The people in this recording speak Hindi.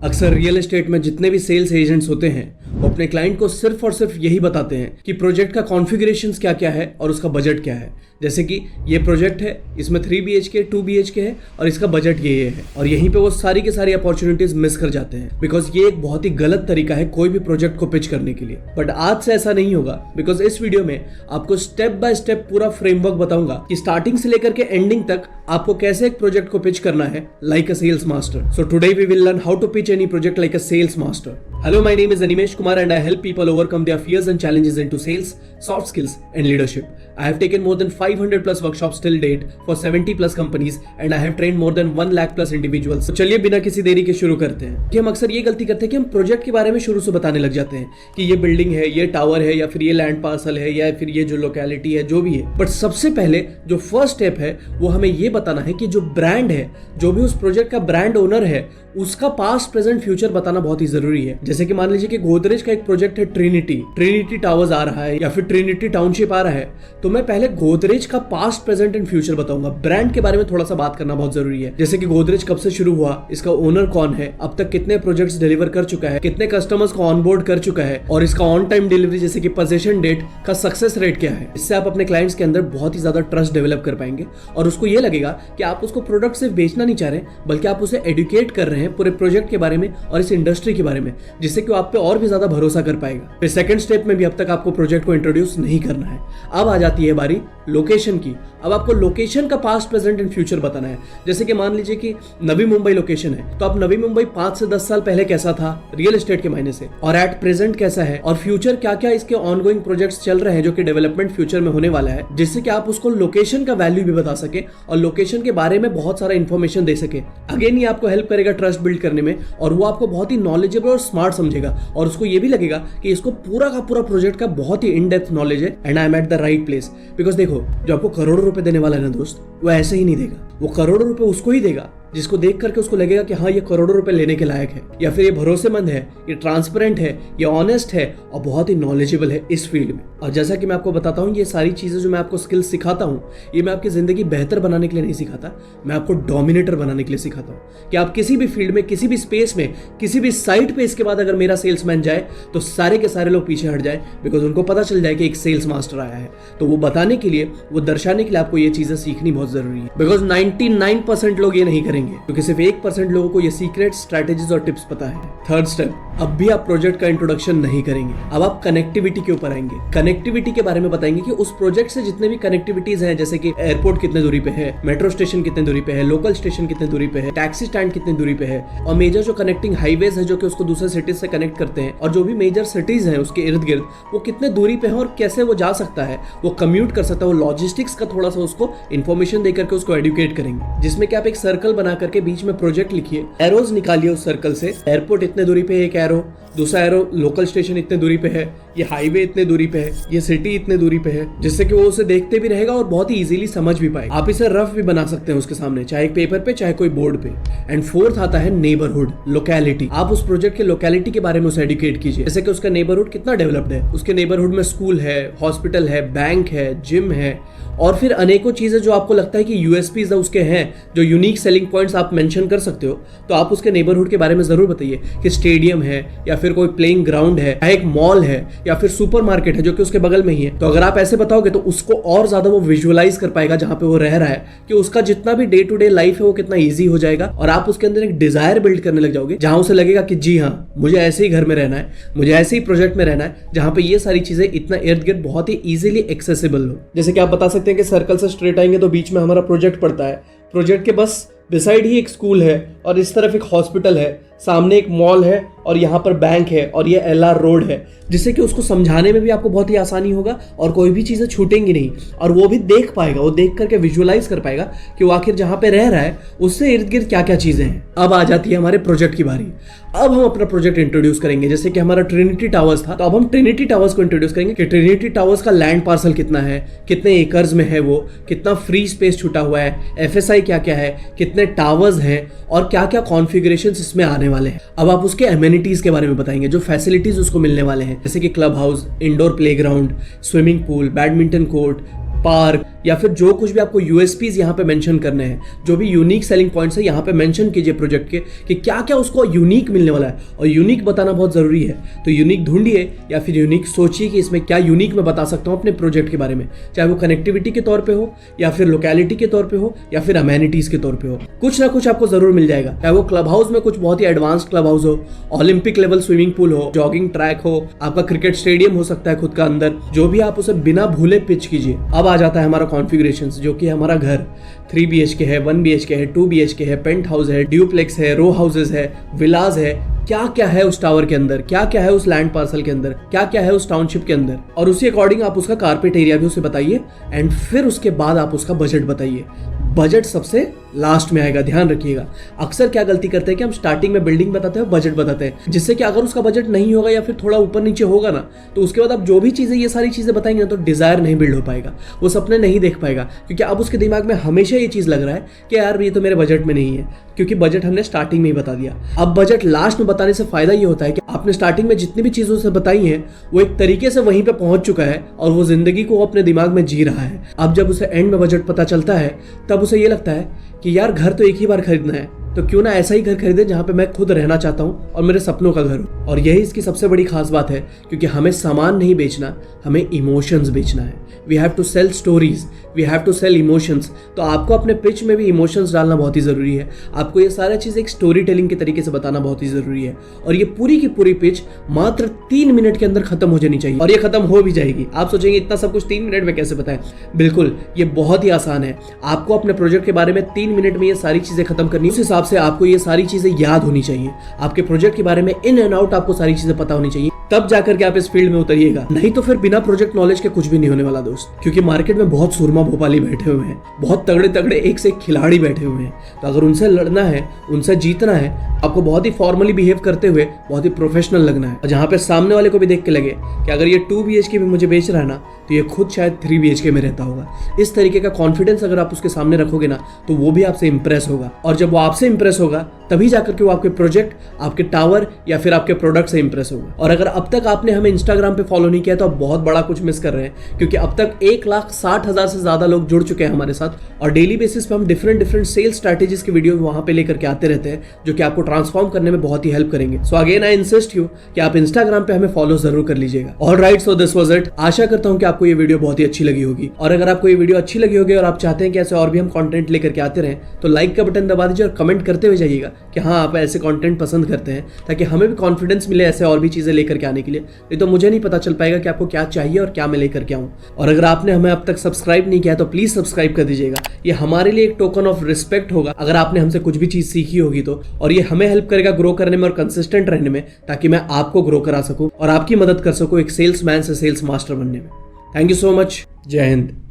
अक्सर रियल एस्टेट में जितने भी सेल्स एजेंट्स होते हैं वो अपने क्लाइंट को सिर्फ और सिर्फ यही बताते हैं कि प्रोजेक्ट का कॉन्फ़िगरेशंस क्या क्या है और उसका बजट क्या है। जैसे कि ये प्रोजेक्ट है, इसमें 3 BHK 2 BHK है और इसका बजट ये है, और यहीं पे वो सारी की सारी अपॉर्चुनिटीज मिस कर जाते हैं बिकॉज ये एक बहुत ही गलत तरीका है कोई भी प्रोजेक्ट को पिच करने के लिए। बट आज से ऐसा नहीं होगा बिकॉज इस वीडियो में आपको स्टेप बाय स्टेप पूरा फ्रेमवर्क बताऊंगा कि स्टार्टिंग से लेकर के एंडिंग तक आपको कैसे एक प्रोजेक्ट को पिच करना है like a sales master. So today we will learn how to pitch any project like a sales master. Hello, my name is Animesh Kumar and I help people overcome their fears and challenges into sales, soft skills and leadership. I have taken more than 500 plus workshops till date for 70 plus companies and I have trained more than 1 lakh plus individuals. तो चलिए बिना किसी देरी के शुरू करते हैं कि हम अक्सर ये गलती करते हैं कि हम प्रोजेक्ट के बारे में शुरू से बताने लग जाते हैं कि ये बिल्डिंग है, ये टावर है, या फिर ये लैंड पार्सल है, या फिर ये जो लोकेलिटी है, जो भी है। बट सबसे पहले जो फर्स्ट स्टेप है वो हमें ये बताना है कि जो ब्रांड है, जो भी उस प्रोजेक्ट का ब्रांड ओनर है, उसका पास्ट प्रेजेंट फ्यूचर बताना बहुत ही जरूरी है। जैसे कि मान लीजिए कि गोदरेज का एक प्रोजेक्ट है ट्रिनिटी टावर्स आ रहा है या फिर ट्रिनिटी टाउनशिप आ रहा है, तो मैं पहले गोदरेज का पास्ट प्रेजेंट एंड फ्यूचर बताऊंगा। ब्रांड के बारे में थोड़ा सा बात करना बहुत जरूरी है। जैसे कि गोदरेज कब से शुरू हुआ, इसका ओनर कौन है, अब तक कितने प्रोजेक्ट्स डिलीवर कर चुका है, कितने कस्टमर्स को ऑनबोर्ड कर चुका है, और इसका ऑन टाइम डिलीवरी जैसे कि पोजीशन डेट का सक्सेस रेट क्या है। इससे आप अपने क्लाइंट्स के अंदर बहुत ही ज्यादा ट्रस्ट डेवलप कर पाएंगे और उसको ये लगेगा कि आप उसको प्रोडक्ट सिर्फ बेचना नहीं चाह रहे बल्कि आप उसे एडुकेट कर रहे हैं पूरे प्रोजेक्ट के बारे में और इस इंडस्ट्री के बारे में, जिससे कि आप पे और भी ज्यादा भरोसा कर पाएगा। फिर सेकंड स्टेप में भी अब तक आपको प्रोजेक्ट को इंट्रोड्यूस नहीं करना है। अब आ जाती है बारी लोकेशन की। अब आपको लोकेशन का पास्ट प्रेजेंट एंड फ्यूचर बताना है। जैसे कि मान लीजिए कि नवी मुंबई लोकेशन है, तो अब नवी मुंबई 5 से 10 साल पहले कैसा था रियल एस्टेट के मायने से, और एट प्रेजेंट कैसा है, और फ्यूचर क्या क्या इसके ऑनगोइंग प्रोजेक्ट्स चल रहे हैं जो कि डेवलपमेंट फ्यूचर में होने वाला है, जिससे कि आप उसको लोकेशन का वैल्यू भी बता सके और लोकेशन के बारे में बहुत सारा इंफॉर्मेशन दे सके। अगेन ये आपको हेल्प करेगा ट्रस्ट बिल्ड करने में, और वो आपको बहुत ही नॉलेजेबल और स्मार्ट समझेगा, और उसको ये भी लगेगा कि इसको पूरा का पूरा प्रोजेक्ट का बहुत ही इन डेप्थ नॉलेज है and I am at the right place. Because देखो, जो आपको करोड़ों रुपए देने वाला है ना दोस्त, वो ऐसे ही नहीं देगा। वो करोड़ों रुपए उसको ही देगा जिसको देख करके उसको लगेगा कि हाँ, ये करोड़ों रुपए लेने के लायक है, या फिर ये भरोसेमंद है, ये ट्रांसपेरेंट है, ये ऑनेस्ट है और बहुत ही नॉलेजेबल है इस फील्ड में। और जैसा कि मैं आपको बताता हूँ, ये सारी चीजें जो मैं आपको स्किल्स सिखाता हूँ, ये मैं आपकी जिंदगी बेहतर बनाने के लिए नहीं सिखाता, मैं आपको डोमिनेटर बनाने के लिए सिखाता हूँ कि आप किसी भी फील्ड में, किसी भी स्पेस में, किसी भी साइट पे इसके बाद अगर मेरा सेल्समैन जाए तो सारे के सारे लोग पीछे हट जाए, बिकॉज उनको पता चल जाए कि एक सेल्स मास्टर आया है। तो वो बताने के लिए, वो दर्शाने के लिए आपको ये चीजें सीखनी बहुत जरूरी है, बिकॉज 99% लोग ये नहीं करेंगे क्योंकि सिर्फ 1% लोगों को ये सीक्रेट स्ट्रैटेजीज और टिप्स पता है। थर्ड स्टेप, अब भी आप प्रोजेक्ट का इंट्रोडक्शन नहीं करेंगे, अब आप कनेक्टिविटी के ऊपर आएंगे। कनेक्टिविटी के बारे में बताएंगे कि उस प्रोजेक्ट से जितने भी कनेक्टिविटीज हैं, जैसे कि एयरपोर्ट कितने दूरी पे है, मेट्रो स्टेशन कितने दूरी पे है, लोकल स्टेशन कितने दूरी पे है, टैक्सी स्टैंड कितने दूरी पे है, और मेजर जो कनेक्टिंग हाईवेज है जो कि उसको दूसरे सिटीज से कनेक्ट करते हैं, और जो भी मेजर सिटीज हैं उसके इर्द गिर्द वो कितने दूरी पे है और कैसे वो जा सकता है, वो कम्यूट कर सकता है, वो लॉजिस्टिक्स का थोड़ा सा उसको इन्फॉर्मेशन देकर के उसको एडुकेट करेंगे। जिसमें कि आप एक सर्कल बना करके बीच में प्रोजेक्ट लिखिए, एरोज निकालिए उस सर्कल से। एयरपोर्ट इतने दूरी पे एक एरो, दूसरा एरो लोकल स्टेशन इतने दूरी पे है, ये हाईवे इतने दूरी पे है, ये सिटी इतने दूरी पे है, जिससे कि वो उसे देखते भी रहेगा और बहुत ही इजीली समझ भी पाएगा। आप इसे रफ भी बना सकते हैं उसके सामने, चाहे एक पेपर पे चाहे कोई बोर्ड पे। एंड फोर्थ आता है नेबरहुड, लोकेलिटी। आप उस प्रोजेक्ट के लोकेलिटी के बारे में उसे एडुकेट कीजिए, जैसे कि उसका नेबरहुड कितना डेवलप्ड है, उसके नेबरहुड में स्कूल है, हॉस्पिटल है, बैंक है, जिम है, और फिर अनेकों चीजें जो आपको लगता है कि यूएसपीज उसके हैं, जो यूनिक सेलिंग पॉइंट्स आप मेंशन कर सकते हो, तो आप उसके नेबरहुड के बारे में जरूर बताइए कि स्टेडियम है, या फिर कोई प्लेइंग ग्राउंड है, या एक मॉल है, या फिर सुपरमार्केट है जो कि उसके बगल में ही है। तो अगर आप ऐसे बताओगे तो उसको और ज्यादा वो विजुअलाइज कर पाएगा जहां पे वो रह रहा है, कि उसका जितना भी डे टू डे लाइफ है वो कितना ईजी हो जाएगा, और आप उसके अंदर एक डिजायर बिल्ड करने लग जाओगे जहां उसे लगेगा कि जी हाँ, मुझे ऐसे ही घर में रहना है, मुझे ऐसे ही प्रोजेक्ट में रहना है जहां पे ये सारी चीजें इतना इर्द गिर्द बहुत ही इजीली एक्सेसिबल हो। जैसे कि आप बता सकते हैं कि सर्कल से स्ट्रेट आएंगे तो बीच में हमारा प्रोजेक्ट पड़ता है, प्रोजेक्ट के बस बिसाइड ही एक स्कूल है, और इस तरफ एक हॉस्पिटल है, सामने एक मॉल है, और यहाँ पर बैंक है, और ये LR रोड है, जिससे कि उसको समझाने में भी आपको बहुत ही आसानी होगा और कोई भी चीजें छूटेंगी नहीं, और वो भी देख पाएगा, वो देख करके विजुअलाइज कर पाएगा कि वो आखिर जहाँ पे रह रहा है उससे इर्द गिर्द क्या क्या चीजें हैं। अब आ जाती है हमारे प्रोजेक्ट की बारी। अब हम अपना प्रोजेक्ट इंट्रोड्यूस करेंगे। जैसे कि हमारा ट्रिनिटी टावर्स था, तो अब हम ट्रिनिटी टावर्स को इंट्रोड्यूस करेंगे कि ट्रिनिटी टावर्स का लैंड पार्सल कितना है, कितने एकर्स में है वो, कितना फ्री स्पेस छूटा हुआ है, FSI क्या क्या है, कितने टावर्स हैं, और क्या क्या कॉन्फ़िगरेशंस इसमें आने वाले हैं। अब आप उसके एमिनिटीज के बारे में बताएंगे, जो फैसिलिटीज उसको मिलने वाले हैं, जैसे कि club house, indoor playground, swimming pool, badminton court, park या फिर जो कुछ भी आपको यूएसपीज यहाँ पे मेंशन करने हैं, जो भी यूनिक सेलिंग पॉइंट्स है यहाँ पे मेंशन कीजिए प्रोजेक्ट के कि क्या क्या उसको यूनिक मिलने वाला है। और यूनिक बताना बहुत जरूरी है, तो यूनिक ढूंढिए या फिर यूनिक सोचिए कि इसमें क्या यूनिक मैं बता सकता हूँ अपने प्रोजेक्ट के बारे में, चाहे वो कनेक्टिविटी के तौर पे हो या फिर लोकेलिटी के तौर पे हो या फिर अमेनिटीज के तौर पे हो। कुछ ना कुछ आपको जरूर मिल जाएगा, चाहे वो क्लब हाउस में कुछ बहुत ही एडवांस क्लब हाउस हो, ओलंपिक लेवल स्विमिंग पूल हो, जॉगिंग ट्रैक हो, आपका क्रिकेट स्टेडियम हो सकता है खुद का अंदर, जो भी आप उसे बिना भूले पिच कीजिए। अब आ जाता है हमारा कॉन्फ़िगरेशन, जो कि हमारा घर 3 BHK है, 1 BHK है, 2 BHK है, पेंट हाउस है, ड्यूप्लेक्स है, रो हाउसेज है, विलाज है, क्या क्या है उस टावर के अंदर, क्या क्या है उस लैंड पार्सल के अंदर, क्या क्या है उस टाउनशिप के अंदर, और उसी अकॉर्डिंग आप उसका कारपेट एरिया भी उसे बताइए। एंड फिर उसके बाद आप उसका बजट बताइए। बजट सबसे लास्ट में आएगा, ध्यान रखिएगा। अक्सर क्या गलती करते हैं कि हम स्टार्टिंग में बिल्डिंग बताते हैं, बजट बताते हैं, जिससे कि अगर उसका बजट नहीं होगा या फिर थोड़ा ऊपर नीचे होगा ना, तो उसके बाद आप जो भी चीज़ें ये सारी चीज़ें बताएंगे ना, तो डिजायर नहीं बिल्ड हो पाएगा, वो सपने नहीं देख पाएगा, क्योंकि अब उसके दिमाग में हमेशा ये चीज़ लग रहा है कि यार ये तो मेरे बजट में नहीं है, क्योंकि बजट हमने स्टार्टिंग में ही बता दिया। अब बजट लास्ट में बताने से फायदा ये होता है कि आपने स्टार्टिंग में जितनी भी चीज़ों से बताई हैं वो एक तरीके से वहीं पे पहुंच चुका है और वो जिंदगी को अपने दिमाग में जी रहा है। अब जब उसे एंड में बजट पता चलता है, तब उसे ये लगता है कि यार घर तो एक ही बार खरीदना है, तो क्यों ना ऐसा ही घर खरीदे जहां पे मैं खुद रहना चाहता हूं और मेरे सपनों का घर हो। और यही इसकी सबसे बड़ी खास बात है, क्योंकि हमें सामान नहीं बेचना, हमें इमोशंस बेचना है। We have to sell stories, we have to sell emotions. तो आपको अपने पिच में भी इमोशंस डालना बहुत ही जरूरी है। आपको ये सारा चीज़ एक स्टोरी टेलिंग के तरीके से बताना बहुत ही जरूरी है। और ये पूरी की पूरी पिच मात्र 3 मिनट के अंदर खत्म हो जानी चाहिए, और ये खत्म हो भी जाएगी। आप सोचेंगे इतना सब कुछ 3 मिनट में कैसे बताएं? बिल्कुल, ये बहुत ही आसान है। आपको अपने प्रोजेक्ट के बारे में 3 मिनट में ये सारी चीजें खत्म करनी, उस हिसाब से आपको ये सारी चीजें याद होनी चाहिए। आपके प्रोजेक्ट के बारे में इन एंड आउट आपको सारी चीजें पता होनी चाहिए, तब जाकर के आप इस फील्ड में उतरिएगा। नहीं तो फिर बिना प्रोजेक्ट नॉलेज के कुछ भी नहीं होने वाला दोस्त, क्योंकि मार्केट में बहुत सुरमा भोपाली बैठे हुए हैं, बहुत तगड़े तगड़े एक से एक खिलाड़ी बैठे हुए हैं। तो अगर उनसे लड़ना है, उनसे जीतना है, आपको बहुत ही फॉर्मली बिहेव करते हुए बहुत ही प्रोफेशनल लगना है। और जहां पे सामने वाले को भी देख के लगे कि अगर ये 2 BHK भी मुझे बेच रहा है ना, तो ये खुद शायद 3 BHK में रहता होगा। इस तरीके का कॉन्फिडेंस अगर आप उसके सामने रखोगे ना, तो वो भी आपसे इंप्रेस होगा। और जब वो आपसे इंप्रेस होगा, तभी जाकर के वो आपके प्रोजेक्ट, आपके टावर या फिर आपके प्रोडक्ट से इंप्रेस होगा। और अगर अब तक आपने हमें इंस्टाग्राम पे फॉलो नहीं किया, तो आप बहुत बड़ा कुछ मिस कर रहे हैं, क्योंकि अब तक 1,60,000 से ज्यादा लोग जुड़ चुके हैं हमारे साथ। और डेली बेसिस पे हम डिफरेंट सेल्स स्ट्रैटेजीज के वीडियो वहां पे लेकर के आते रहते हैं, जो कि आपको ट्रांसफॉर्म करने में बहुत ही हेल्प करेंगे। So again I insist you कि आप इंस्टाग्राम पे हमें फॉलो जरूर कर लीजिएगा। Alright, so this was it. आशा करता हूं कि आपको ये वीडियो बहुत ही अच्छी लगी होगी। और अगर आपको ये वीडियो अच्छी लगी होगी और आप चाहते हैं कि ऐसे और भी हम कंटेंट लेकर के आते रहें, तो लाइक का बटन दबा दीजिए और कमेंट करते हुए जाइएगा कि हाँ, आप ऐसे कंटेंट पसंद करते हैं, ताकि हमें भी कॉन्फिडेंस मिले ऐसे और भी चीजें लेकर के आने के लिए। नहीं तो मुझे नहीं पता चल पाएगा कि आपको क्या चाहिए और क्या मैं लेकर के आऊं। और अगर आपने हमें अब तक सब्सक्राइब नहीं किया तो प्लीज सब्सक्राइब कर दीजिएगा। ये हमारे लिए एक टोकन ऑफ रिस्पेक्ट होगा अगर आपने हमसे कुछ भी चीज सीखी होगी तो, और ये हमें हेल्प करेगा ग्रो करने में और कंसिस्टेंट रहने में, ताकि मैं आपको ग्रो करा सकूं और आपकी मदद कर सकूं एक सेल्समैन से सेल्स मास्टर बनने में। Thank you so much. जय हिंद।